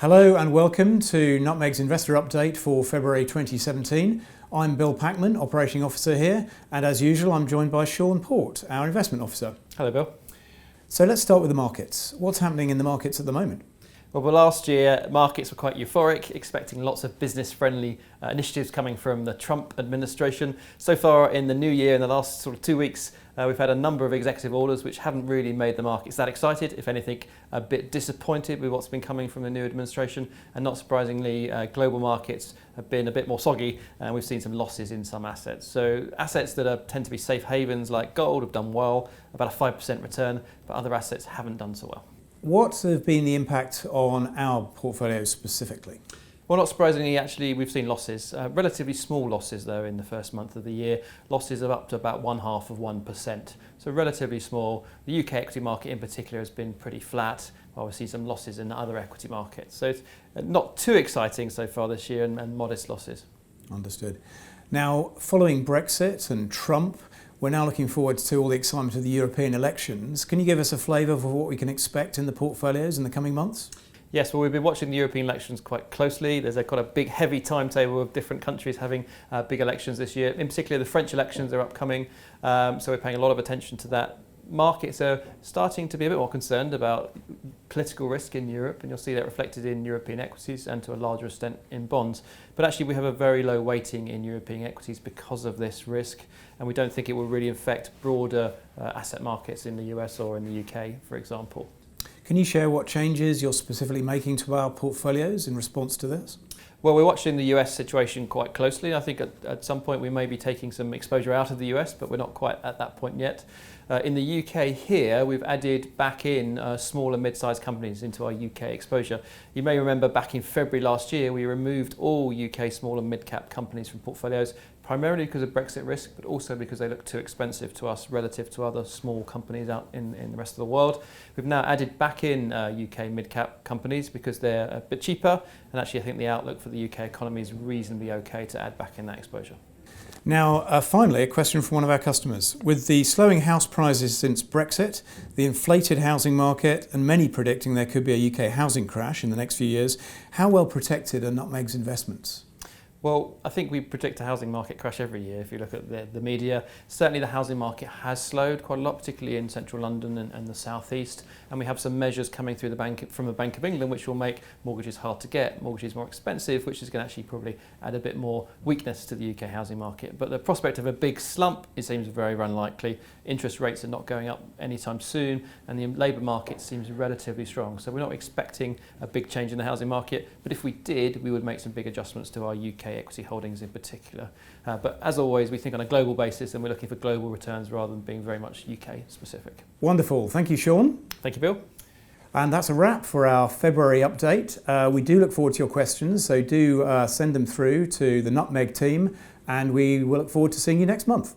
Hello and welcome to Nutmeg's Investor Update for February 2017. I'm Bill Packman, Operating Officer here, and as usual I'm joined by Shaun Port, our Investment Officer. Hello Bill. So let's start with the markets. What's happening in the markets at the moment? Well, last year markets were quite euphoric, expecting lots of business-friendly initiatives coming from the Trump administration. So far in the new year, in the last sort of 2 weeks, we've had a number of executive orders which haven't really made the markets that excited. If anything, a bit disappointed with what's been coming from the new administration. And not surprisingly, global markets have been a bit more soggy, and we've seen some losses in some assets. So assets that tend to be safe havens like gold have done well, about a 5% return, but other assets haven't done so well. What have been the impact on our portfolio specifically? Well, not surprisingly, actually, we've seen losses. Relatively small losses, though, in the first month of the year. Losses of up to about 0.5%. So relatively small. The UK equity market in particular has been pretty flat, while we've seen some losses in other equity markets. So it's not too exciting so far this year and modest losses. Understood. Now, following Brexit and Trump, we're now looking forward to all the excitement of the European elections. Can you give us a flavour for what we can expect in the portfolios in the coming months? Yes, well, we've been watching the European elections quite closely. There's quite a big, heavy timetable of different countries having big elections this year. In particular, the French elections are upcoming, so we're paying a lot of attention to that. Markets are starting to be a bit more concerned about political risk in Europe, and you'll see that reflected in European equities and to a larger extent in bonds. But actually we have a very low weighting in European equities because of this risk, and we don't think it will really affect broader asset markets in the US or in the UK, for example. Can you share what changes you're specifically making to our portfolios in response to this? Well, we're watching the US situation quite closely. I think at some point we may be taking some exposure out of the US, but we're not quite at that point yet. In the UK here, we've added back in small and mid-sized companies into our UK exposure. You may remember back in February last year, we removed all UK small and mid-cap companies from portfolios, primarily because of Brexit risk, but also because they look too expensive to us relative to other small companies out in the rest of the world. We've now added back in UK mid-cap companies because they're a bit cheaper, and actually I think the outlook for the UK economy is reasonably okay to add back in that exposure. Now, finally, a question from one of our customers. With the slowing house prices since Brexit, the inflated housing market, and many predicting there could be a UK housing crash in the next few years, how well protected are Nutmeg's investments? Well, I think we predict a housing market crash every year if you look at the media. Certainly the housing market has slowed quite a lot, particularly in central London and the southeast. And we have some measures coming through from the Bank of England which will make mortgages hard to get, mortgages more expensive, which is going to actually probably add a bit more weakness to the UK housing market. But the prospect of a big slump, it seems very unlikely. Interest rates are not going up anytime soon, and the labour market seems relatively strong. So we're not expecting a big change in the housing market, but if we did, we would make some big adjustments to our UK equity holdings in particular. But as always, we think on a global basis, and we're looking for global returns rather than being very much UK specific. Wonderful. Thank you, Shaun. Thank you, Bill. And that's a wrap for our February update. We do look forward to your questions, so do send them through to the Nutmeg team, and we will look forward to seeing you next month.